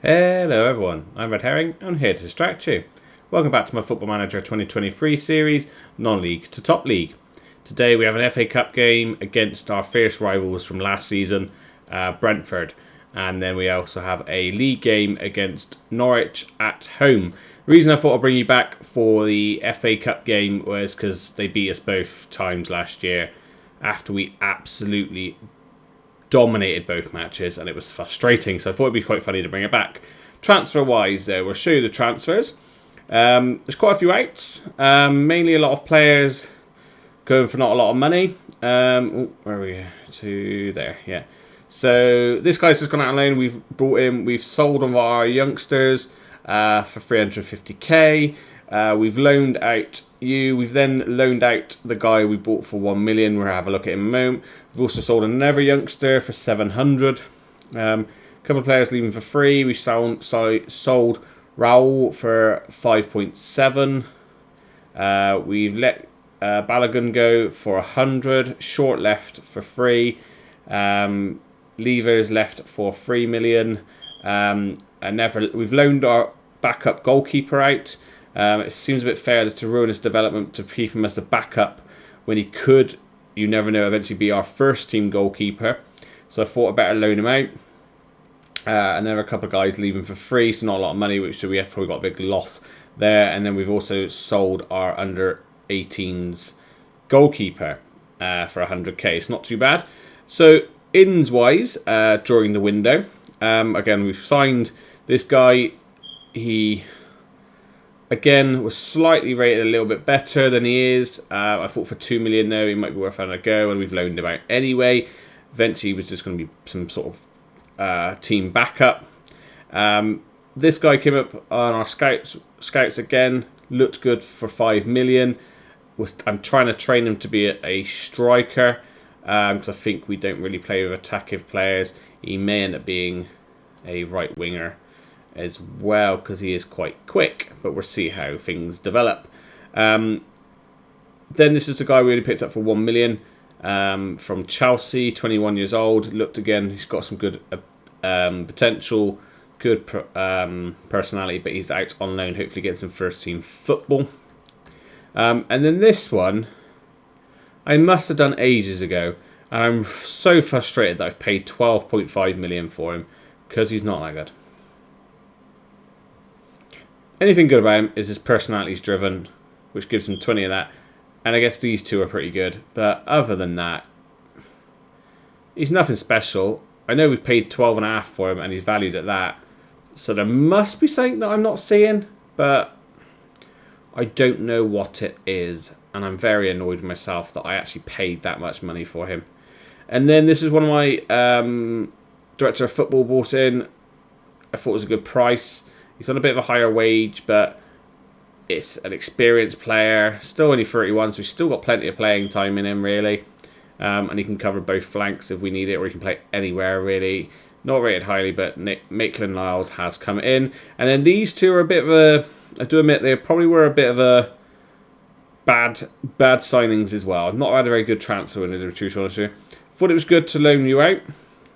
Hello everyone, I'm Red Herring, and I'm here to distract you. Welcome back to my Football Manager 2023 series, non-league to top league. Today we have an FA Cup game against our fierce rivals from last season, Brentford. And then we also have a league game against Norwich at home. The reason I thought I'd bring you back for the FA Cup game was because they beat us both times last year after we absolutely dominated both matches, and it was frustrating, so I thought it'd be quite funny to bring it back. Transfer wise though, we'll show you the transfers. There's quite a few outs, mainly a lot of players going for not a lot of money. Where are we to there? Yeah, so this guy's just gone out on loan. We've sold one of our youngsters for 350k. We've loaned out we've then loaned out the guy we bought for 1 million. We'll have a look at him in a moment. We've also sold another youngster for 700. A couple of players leaving for free. We sold Raul for 5.7. We've let Balogun go for 100. Short left for free. Levers left for 3 million. We've loaned our backup goalkeeper out. It seems a bit fair to ruin his development to keep him as the backup when he could, you never know, eventually be our first team goalkeeper. So I thought I'd better loan him out. And there are a couple of guys leaving for free, so not a lot of money, which we have probably got a big loss there. And then we've also sold our under 18s goalkeeper for 100k. It's not too bad. So ins wise, during the window, again, we've signed this guy. He again was slightly rated a little bit better than he is. I thought for 2 million though, he might be worth having a go, and we've loaned him out anyway. Eventually he was just going to be some sort of team backup. This guy came up on our scouts again, looked good for 5 million. I'm trying to train him to be a striker, because I think we don't really play with attacking players. He may end up being a right winger as well, because he is quite quick, but we'll see how things develop. Then this is the guy we only picked up for 1 million, from Chelsea, 21 years old. Looked again, he's got some good potential, good personality, but he's out on loan, hopefully getting some first team football. And then this one I must have done ages ago, and I'm so frustrated that I've paid 12.5 million for him, because he's not that good. Anything good about him is his personality's driven, which gives him 20 of that. And I guess these two are pretty good. But other than that, he's nothing special. I know we've paid 12.5 for him, and he's valued at that. So there must be something that I'm not seeing, but I don't know what it is. And I'm very annoyed with myself that I actually paid that much money for him. And then this is one of my director of football bought in. I thought it was a good price. He's on a bit of a higher wage, but it's an experienced player. Still only 31, so he's still got plenty of playing time in him, really. And he can cover both flanks if we need it, or he can play anywhere, really. Not rated highly, but Maitland-Niles has come in. And then these two are a bit of a... I do admit they probably were a bit of a bad signings as well. I've not had a very good transfer in the truth, honestly. Thought it was good to loan you out,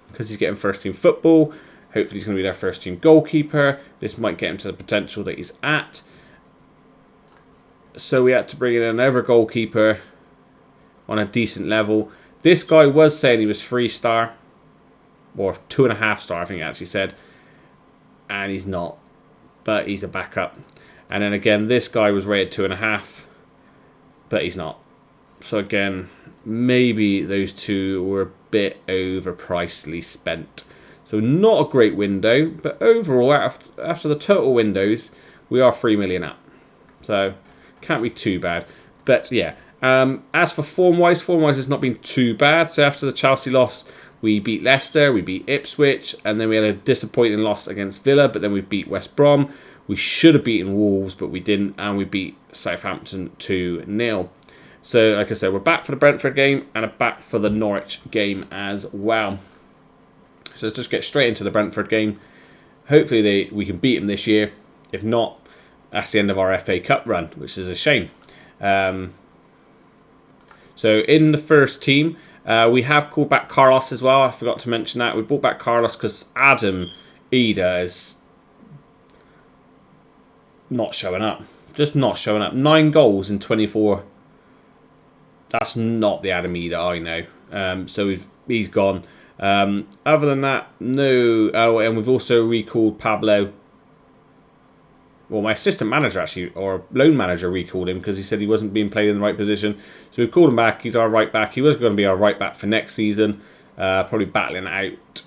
because he's getting first team football. Hopefully he's going to be their first team goalkeeper. This might get him to the potential that he's at. So we had to bring in another goalkeeper on a decent level. This guy was saying he was 3-star. Or 2.5-star, I think he actually said. And he's not. But he's a backup. And then again, this guy was rated 2.5. But he's not. So again, maybe those two were a bit overpricedly spent. So not a great window, but overall, after the total windows, we are 3 million up. So can't be too bad. But yeah, as for form-wise has not been too bad. So after the Chelsea loss, we beat Leicester, we beat Ipswich, and then we had a disappointing loss against Villa, but then we beat West Brom. We should have beaten Wolves, but we didn't, and we beat Southampton 2-0. So like I said, we're back for the Brentford game, and back for the Norwich game as well. So let's just get straight into the Brentford game. Hopefully we can beat them this year. If not, that's the end of our FA Cup run, which is a shame. So in the first team, we have called back Carlos as well. I forgot to mention that. We brought back Carlos because Adam IDAH is not showing up. Just not showing up. 9 goals in 24. That's not the Adam Ida I know. So he's gone. Other than that, no. Oh, and we've also recalled Pablo. Well, my assistant manager actually, or loan manager, recalled him because he said he wasn't being played in the right position. So we've called him back. He's our right back. He was going to be our right back for next season. Probably battling out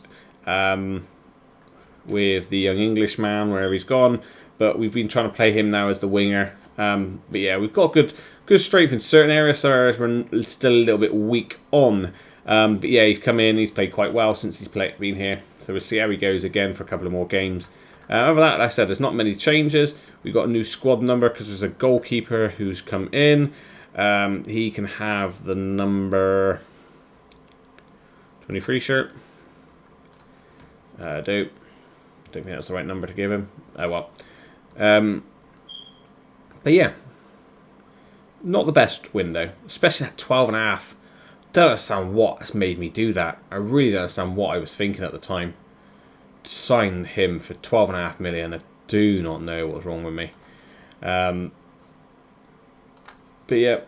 with the young Englishman wherever he's gone. But we've been trying to play him now as the winger. But yeah, we've got good strength in certain areas. So we're still a little bit weak on. But yeah, he's come in. He's played quite well since he's been here. So we'll see how he goes again for a couple of more games. Other than that, like I said, there's not many changes. We've got a new squad number because there's a goalkeeper who's come in. He can have the number 23 shirt. Don't think that's the right number to give him. Oh well. But yeah, not the best window, especially at 12.5. Don't understand what has made me do that. I really don't understand what I was thinking at the time. Sign him for 12.5 million. I do not know what's wrong with me. But yeah,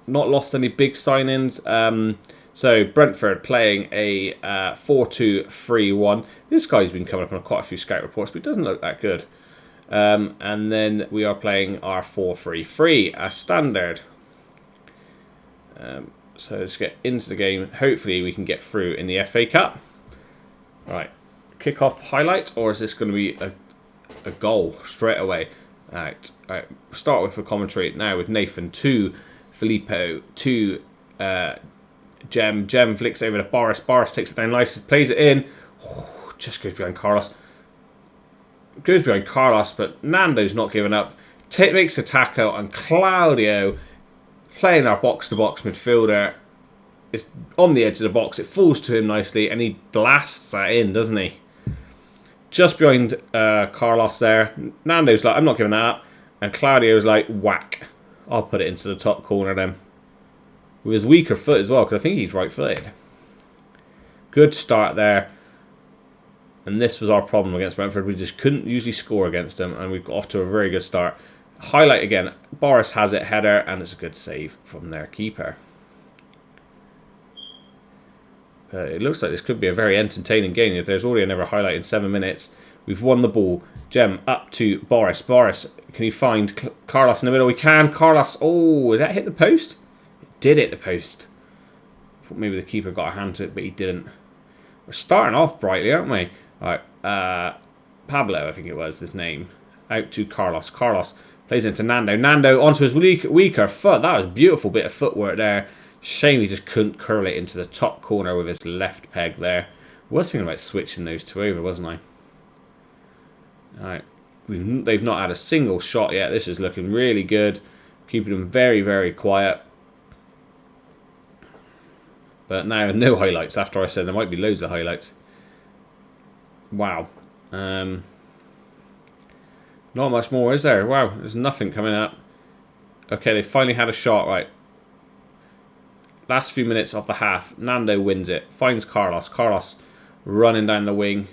not lost any big signings. So Brentford playing a 4-2-3-1. This guy's been coming up on quite a few scout reports, but it doesn't look that good. And then we are playing our 4-3-3 as standard. So let's get into the game. Hopefully we can get through in the FA Cup. Right. Kick-off highlight, or is this going to be a goal straight away? Alright, start with a commentary now with Nathan to Filippo to Jem. Jem flicks over to Boris. Boris takes it down nicely, plays it in. Just goes behind Carlos. Goes behind Carlos, but Nando's not giving up. Makes a tackle, and Claudio, playing our box-to-box midfielder, is on the edge of the box. It falls to him nicely, and he blasts that in, doesn't he? Just behind Carlos there. Nando's like, I'm not giving that up. And Claudio's like, whack. I'll put it into the top corner then. With his weaker foot as well, because I think he's right-footed. Good start there. And this was our problem against Brentford. We just couldn't usually score against them, and we got off to a very good start. Highlight again. Boris has it, header, and it's a good save from their keeper. It looks like this could be a very entertaining game. If there's already another highlight in 7 minutes, we've won the ball. Jem up to Boris. Boris, can he find Carlos in the middle? We can. Carlos, oh, did that hit the post? It did hit the post. I thought maybe the keeper got a hand to it, but he didn't. We're starting off brightly, aren't we? All right, Pablo, I think it was his name. Out to Carlos. Carlos plays into Nando. Nando onto his weaker foot. That was a beautiful bit of footwork there. Shame he just couldn't curl it into the top corner with his left peg there. I was thinking about switching those two over, wasn't I? Alright. They've not had a single shot yet. This is looking really good. Keeping them very, very quiet. But now no highlights. After I said there might be loads of highlights. Wow. Not much more, is there? Wow, there's nothing coming up. Okay, they finally had a shot, right. Last few minutes of the half, Nando wins it. Finds Carlos. Carlos running down the wing.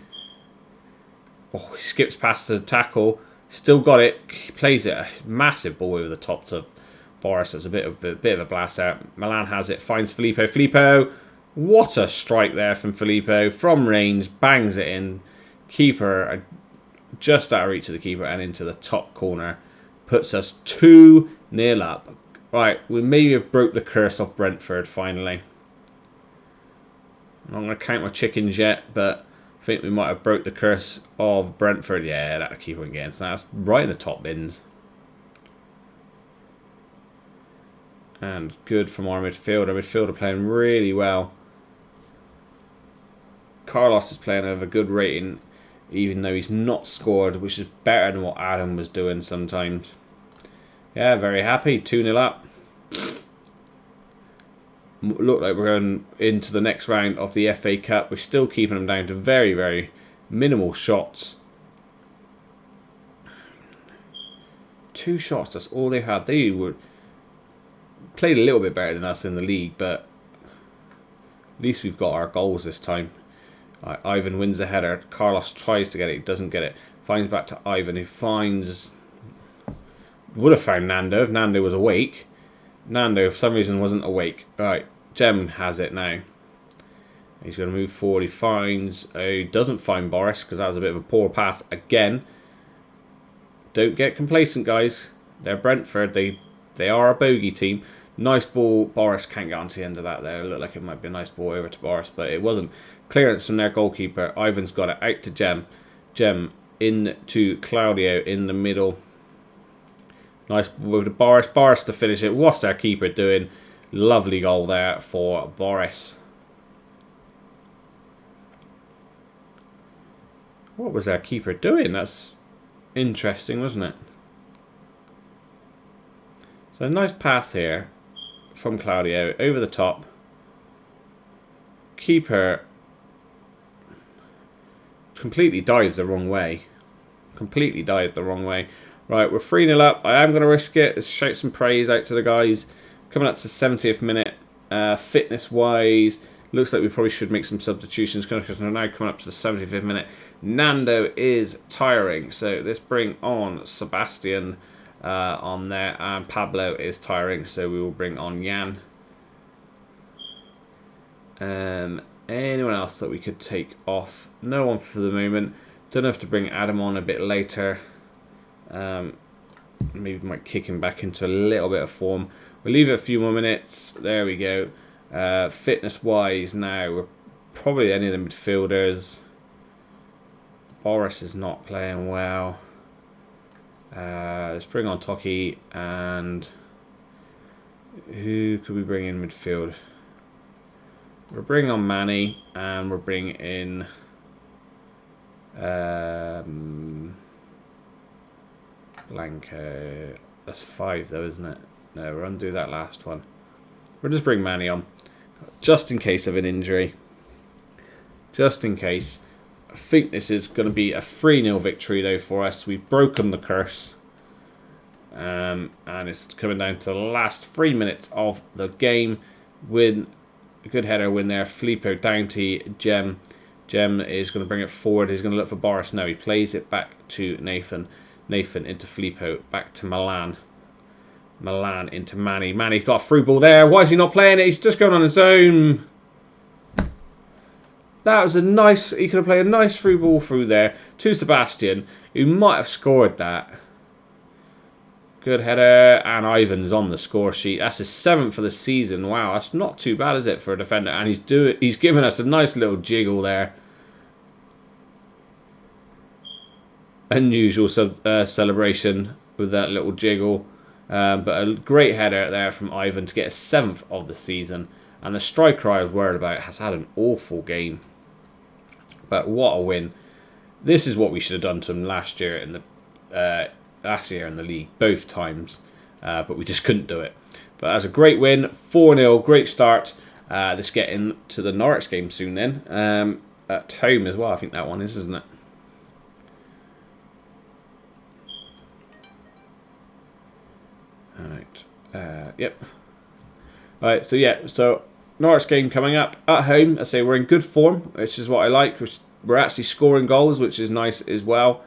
Oh, he skips past the tackle. Still got it. He plays it. A massive ball over the top to Boris. It's a bit of a blast out. Milan has it. Finds Filippo. Filippo. What a strike there from Filippo. From range. Bangs it in. Keeper just out of reach of the keeper and into the top corner. Puts us 2-0 up. Right, we maybe have broke the curse of Brentford finally. I'm not going to count my chickens yet, but I think we might have broke the curse of Brentford. Yeah, that'll keep on getting. So that's right in the top bins. And good from our midfielder. Midfielder playing really well. Carlos is playing at a good rating, even though he's not scored, which is better than what Adam was doing sometimes. Yeah, very happy. 2-0 up. Look like we're going into the next round of the FA Cup. We're still keeping them down to very, very minimal shots. 2 shots, that's all they had. They were played a little bit better than us in the league, but at least we've got our goals this time. Ivan wins a header. Carlos tries to get it, doesn't get it. Finds back to Ivan, who finds Would have found Nando if Nando was awake. Nando, for some reason, wasn't awake. Right, Jem has it now. He's going to move forward. He finds... he doesn't find Boris because that was a bit of a poor pass again. Don't get complacent, guys. They're Brentford. They are a bogey team. Nice ball. Boris can't get onto the end of that there. It looked like it might be a nice ball over to Boris, but it wasn't. Clearance from their goalkeeper. Ivan's got it out to Jem. Jem in to Claudio in the middle. Nice ball over to Boris. Boris to finish it. What's their keeper doing? Lovely goal there for Boris. What was their keeper doing? That's interesting, wasn't it? So a nice pass here from Claudio over the top. Keeper completely dives the wrong way. Completely dived the wrong way. Right, we're 3-0 up. I am going to risk it. Let's shout some praise out to the guys. Coming up to the 70th minute. Fitness-wise, looks like we probably should make some substitutions because we're now coming up to the 75th minute. Nando is tiring, so let's bring on Sebastian on there, and Pablo is tiring, so we will bring on Jan. Anyone else that we could take off? No one for the moment. Don't have to bring Adam on a bit later. Maybe might kick him back into a little bit of form. We'll leave it a few more minutes. There we go. Fitness-wise now, we're probably any of the midfielders. Boris is not playing well. Let's bring on Toki, and who could we bring in midfield? We're bringing on Manny, and we're bringing in Blanco. That's 5 though, isn't it? No, we'll undo that last one. We'll just bring Manny on, just in case of an injury. Just in case. I think this is going to be a 3-0 victory though for us. We've broken the curse. And it's coming down to the last 3 minutes of the game. Win. A good header win there. Filippo down to Jem. Jem is going to bring it forward. He's going to look for Boris. No, he plays it back to Nathan. Nathan into Filippo. Back to Milan. Milan into Manny. Manny's got a through ball there. Why is he not playing it? He's just going on his own. That was a nice... He could have played a nice through ball through there to Sebastian, who might have scored that. Good header. And Ivan's on the score sheet. That's his 7th for the season. Wow, that's not too bad, is it, for a defender? And he's given us a nice little jiggle there. Unusual celebration with that little jiggle. But a great header there from Ivan to get a 7th of the season. And the striker I was worried about has had an awful game. But what a win. This is what we should have done to him last year in the league, both times. But we just couldn't do it. But that was a great win. 4-0, great start. Let's get into the Norwich game soon then. At home as well, I think that one is, isn't it? Alright. Yep. Alright, so yeah, so Norwich game coming up at home. I say we're in good form, which is what I like. We're actually scoring goals, which is nice as well.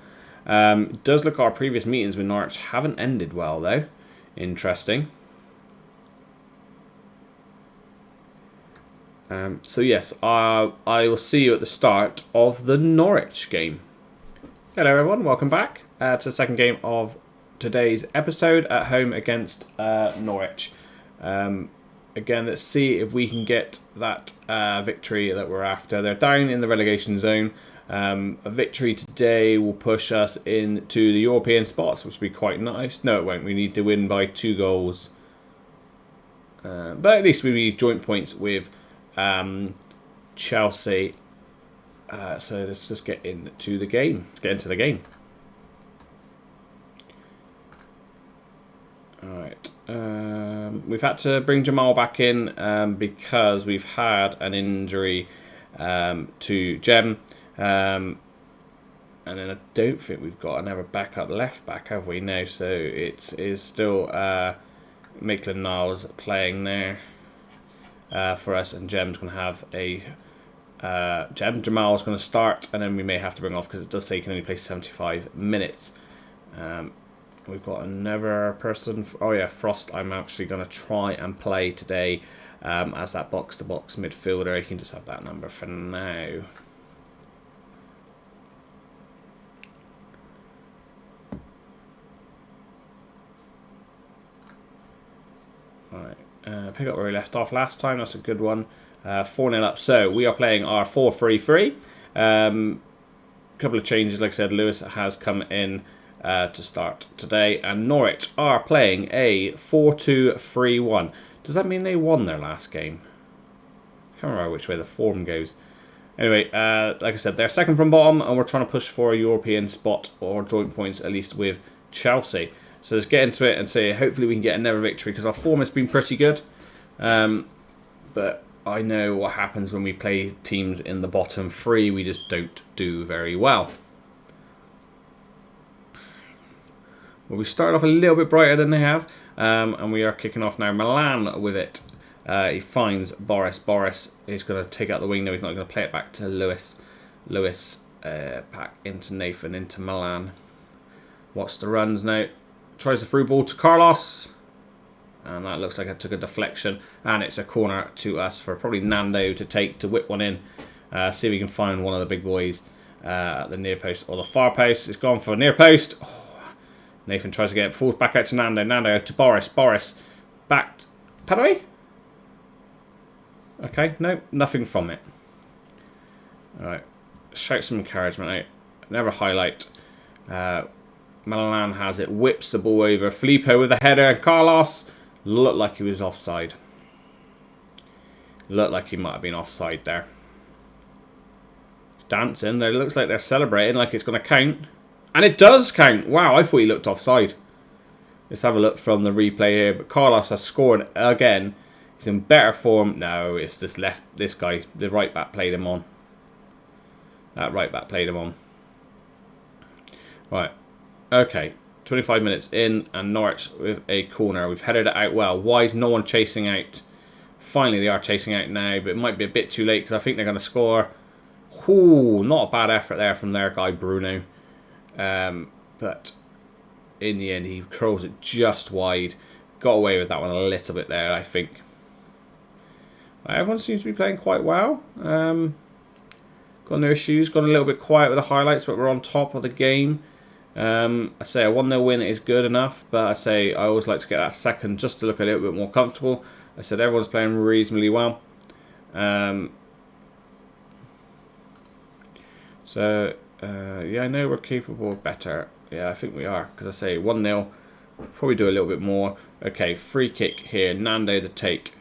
It does look our previous meetings with Norwich haven't ended well though. Interesting. So yes, I will see you at the start of the Norwich game. Hello everyone, welcome back to the second game of today's episode at home against Norwich. Again, let's see if we can get that victory that we're after. They're down in the relegation zone. A victory today will push us into the European spots, which will be quite nice. No, it won't. We need to win by 2 goals. But at least we'll be joint points with Chelsea. So let's just get into the game. Let's get into the game. Alright, we've had to bring Jamal back in because we've had an injury to Jem, and then I don't think we've got another backup left back, have we? No, so it is still Maitland-Niles playing there for us, and Jem's going to have a Jamal's going to start, and then we may have to bring off because it does say he can only play 75 minutes. We've got another person. Oh yeah, Frost. I'm actually going to try and play today as that box-to-box midfielder. You can just have that number for now. Alright, pick up where we left off last time. That's a good one. 4-0 up. So we are playing our 4-3-3. Couple of changes. Like I said, Lewis has come in to start today, and Norwich are playing a 4-2-3-1. Does that mean they won their last game? I can't remember which way the form goes. Anyway, like I said, they're second from bottom, and we're trying to push for a European spot or joint points, at least with Chelsea. So let's get into it and say hopefully we can get another victory, because our form has been pretty good. But I know what happens when we play teams in the bottom three. We just don't do very well. Well, we started off a little bit brighter than they have, and we are kicking off now. Milan with it. He finds Boris. Boris is going to take out the wing. No, he's not going to play it back to Lewis. Lewis back into Nathan, into Milan. Watch the runs now. Tries the through ball to Carlos. And that looks like it took a deflection. And it's a corner to us for probably Nando to take, to whip one in. See if we can find one of the big boys at the near post or the far post. It's gone for near post. Oh, Nathan tries to get it. Falls back out to Nando. Nando to Boris. Boris back. Padaway? Okay, no, nothing from it. Alright. Shout some encouragement out. Never highlight. Milan has it. Whips the ball over. Filippo with the header. And Carlos looked like he was offside. Looked like he might have been offside there. Dancing. It looks like they're celebrating like it's going to count. And it does count. Wow, I thought he looked offside. Let's have a look from the replay here. But Carlos has scored again. He's in better form. No, it's this guy. The right back played him on. That right back played him on. Right. Okay. 25 minutes in, and Norwich with a corner. We've headed it out well. Why is no one chasing out? Finally, they are chasing out now, but it might be a bit too late because I think they're going to score. Ooh, not a bad effort there from their guy, Bruno. But in the end, he curls it just wide. Got away with that one a little bit there, I think. Everyone seems to be playing quite well. Got no issues. Got a little bit quiet with the highlights, but we're on top of the game. I say a 1-0 win is good enough, but I say I always like to get that second just to look a little bit more comfortable. I said everyone's playing reasonably well. Yeah, I know we're capable of better. Yeah, I think we are, because I say 1-0. Probably do a little bit more. Okay, free kick here. Nando to take.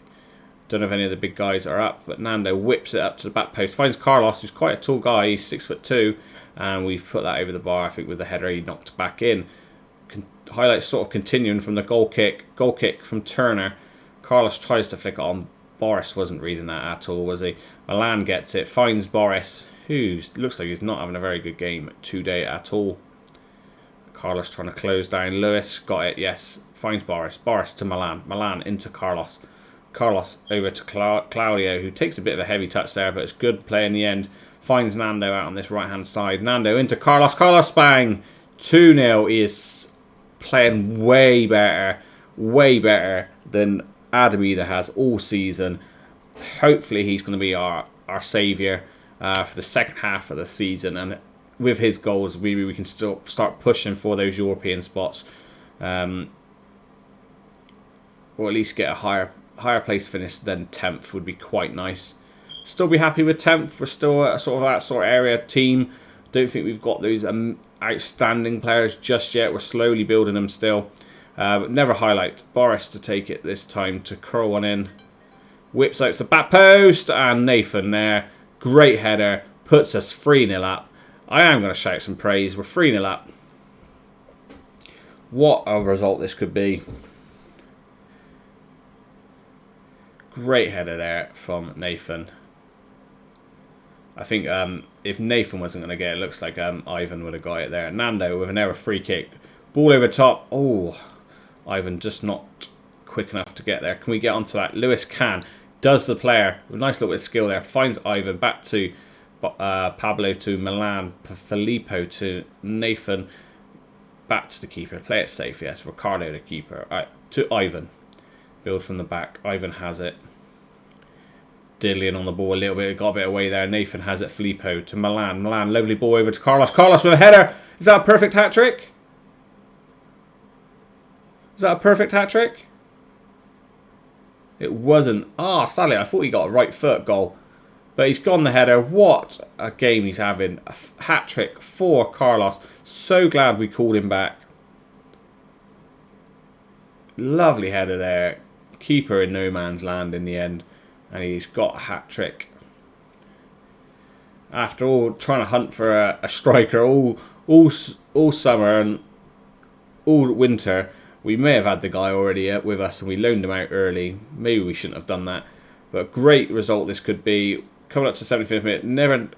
Don't know if any of the big guys are up, but Nando whips it up to the back post. Finds Carlos, who's quite a tall guy. He's 6'2", and we've put that over the bar. I think with the header he knocked back in. Highlights sort of continuing from the goal kick. Goal kick from Turner. Carlos tries to flick it on. Boris wasn't reading that at all, was he? Milan gets it. Finds Boris, who looks like he's not having a very good game today at all. Carlos trying to close down Lewis. Got it, yes. Finds Boris. Boris to Milan. Milan into Carlos. Carlos over to Claudio, who takes a bit of a heavy touch there, but it's good play in the end. Finds Nando out on this right-hand side. Nando into Carlos. Carlos, bang! 2-0. He is playing way better than IDAH has all season. Hopefully he's going to be our saviour for the second half of the season, and with his goals, maybe we can still start pushing for those European spots, or at least get a higher place finish than 10th would be quite nice. Still be happy with 10th. We're still a sort of that sort of area team. Don't think we've got those outstanding players just yet. We're slowly building them still. But never highlight. Boris to take it this time to curl one in. Whips out to the back post, and Nathan there. Great header. Puts us 3-0 up. I am going to shout some praise. We're 3-0 up. What a result this could be. Great header there from Nathan. I think if Nathan wasn't going to get it, looks like Ivan would have got it there. Nando with an error free kick. Ball over top. Oh, Ivan just not quick enough to get there. Can we get onto that? Lewis can. Does the player. Nice little bit of skill there. Finds Ivan back to Pablo to Milan. Filippo to Nathan. Back to the keeper. Play it safe, yes. Ricardo, the keeper. All right, to Ivan. Build from the back. Ivan has it. Diddling on the ball a little bit. Got a bit away there. Nathan has it. Filippo to Milan. Milan, lovely ball over to Carlos. Carlos with a header. Is that a perfect hat-trick? Is that a perfect hat-trick? It wasn't. Ah, sadly, I thought he got a right foot goal. But he's gone the header. What a game he's having. A hat-trick for Carlos. So glad we called him back. Lovely header there. Keeper in no man's land in the end. And he's got a hat-trick. After all, trying to hunt for a striker all summer and all winter, we may have had the guy already with us and we loaned him out early. Maybe we shouldn't have done that. But a great result this could be. Coming up to the 75th minute, never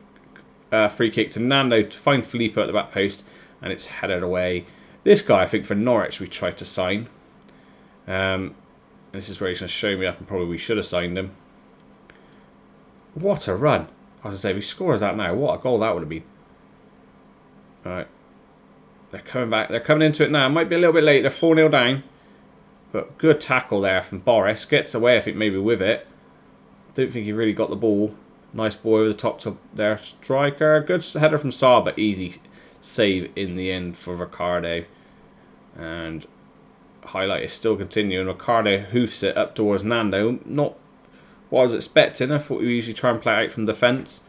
free kick to Nando to find Filippo at the back post, and it's headed away. This guy, I think, for Norwich, we tried to sign. This is where he's going to show me up, and probably we should have signed him. What a run! I was going to say, if he scores that now, what a goal that would have been. Alright. They're coming back. They're coming into it now. It might be a little bit late. They're 4-0 down. But good tackle there from Boris. Gets away, I think, maybe with it. Don't think he really got the ball. Nice ball over the top to their striker. Good header from Saar, but easy save in the end for Ricardo. And highlight is still continuing. Ricardo hoofs it up towards Nando. Not what I was expecting. I thought we usually try and play out from defence.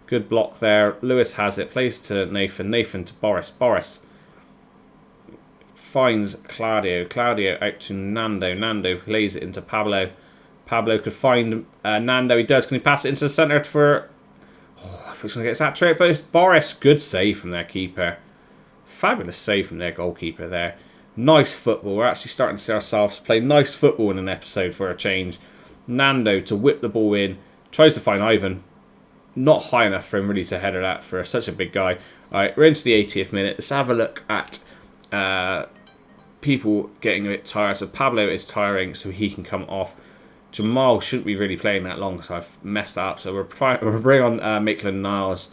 Good block there. Lewis has it. Plays to Nathan. Nathan to Boris. Boris finds Claudio. Claudio out to Nando. Nando plays it into Pablo. Pablo could find Nando. He does. Can he pass it into the centre for... Oh, I thought he was going to get that trick. But it's Boris. Good save from their keeper. Fabulous save from their goalkeeper there. Nice football. We're actually starting to see ourselves play nice football in an episode for a change. Nando to whip the ball in. Tries to find Ivan. Not high enough for him really to header that for such a big guy. Alright, we're into the 80th minute. Let's have a look at people getting a bit tired. So Pablo is tiring, so he can come off. Jamal shouldn't be really playing that long, so I've messed that up. So we're bringing on Maitland-Niles.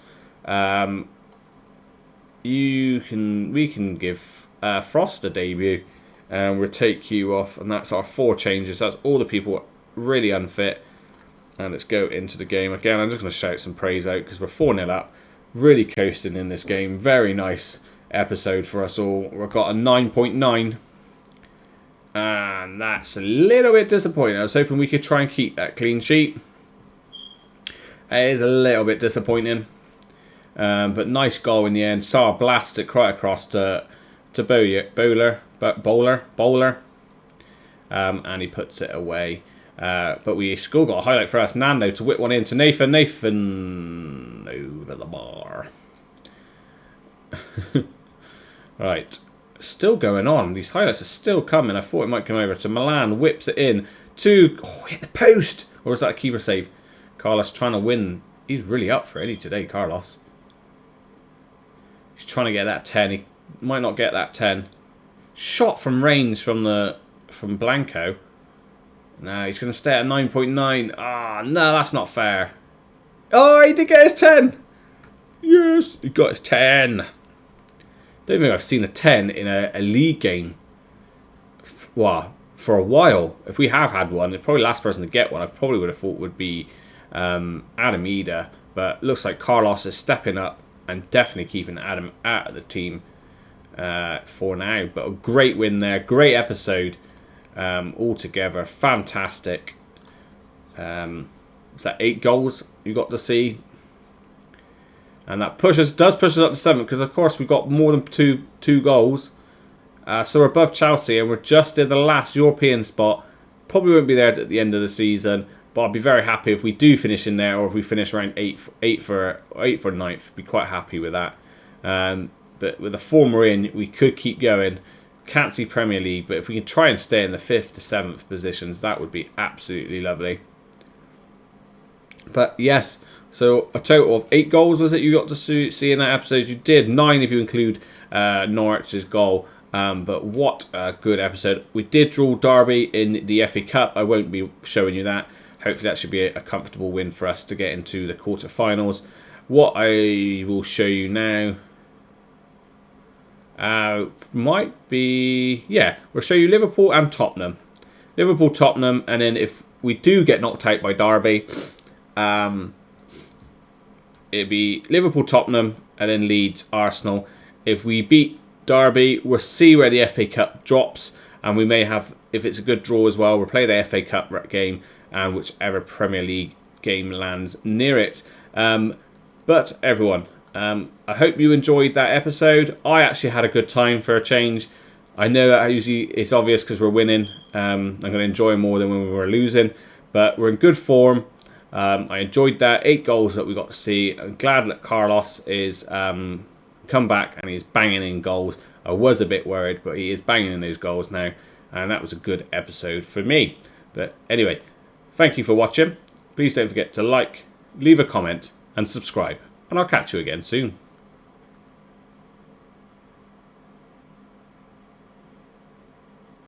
We can give Frost a debut, and we'll take you off, and that's our 4 changes. That's all the people really unfit. And let's go into the game again. I'm just going to shout some praise out because we're 4-0 up, really coasting in this game. Very nice episode for us all. We've got a 9.9. And that's a little bit disappointing. I was hoping we could try and keep that clean sheet. It is a little bit disappointing. But nice goal in the end. Saar blasts it right across to Bowler. And he puts it away. But we still got a highlight for us. Nando to whip one into Nathan. Nathan over the bar. Right. Still going on. These highlights are still coming. I thought it might come over to Milan. Whips it in to... Oh, hit the post. Or was that a keeper save? Carlos trying to win. He's really up for it today, Carlos. He's trying to get that 10. He might not get that 10. Shot from range from Blanco. No, he's going to stay at 9.9. Ah, no, that's not fair. Oh, he did get his 10. Yes, he got his 10. Don't think I've seen a 10 in a league game for a while. If we have had one, the probably last person to get one I probably would have thought would be Adam Ida. But looks like Carlos is stepping up and definitely keeping Adam out of the team for now. But a great win there. Great episode altogether. Fantastic. Is that 8 goals you got to see? And that does push us up to 7 because, of course, we've got more than two goals. So we're above Chelsea and we're just in the last European spot. Probably won't be there at the end of the season, but I'll be very happy if we do finish in there or if we finish around 8 for 9th. Be quite happy with that. But with the form we're in, we could keep going. Can't see Premier League, but if we can try and stay in the 5th to 7th positions, that would be absolutely lovely. But yes. So a total of 8 goals was it you got to see in that episode? You did 9 if you include Norwich's goal. But what a good episode. We did draw Derby in the FA Cup. I won't be showing you that. Hopefully that should be a comfortable win for us to get into the quarterfinals. What I will show you now Might be, yeah, we'll show you Liverpool and Tottenham. Liverpool, Tottenham, and then if we do get knocked out by Derby, it'd be Liverpool, Tottenham, and then Leeds, Arsenal. If we beat Derby, we'll see where the FA Cup drops, and we may have, if it's a good draw as well, we'll play the FA Cup game and whichever Premier League game lands near it. But everyone, I hope you enjoyed that episode. I actually had a good time for a change. I know that usually it's obvious because we're winning. I'm going to enjoy more than when we were losing, but we're in good form. I enjoyed that 8 goals that we got to see. I'm glad that Carlos is come back and he's banging in goals. I was a bit worried, but he is banging in those goals now, and that was a good episode for me. But anyway, thank you for watching. Please don't forget to like, leave a comment and subscribe, and I'll catch you again soon.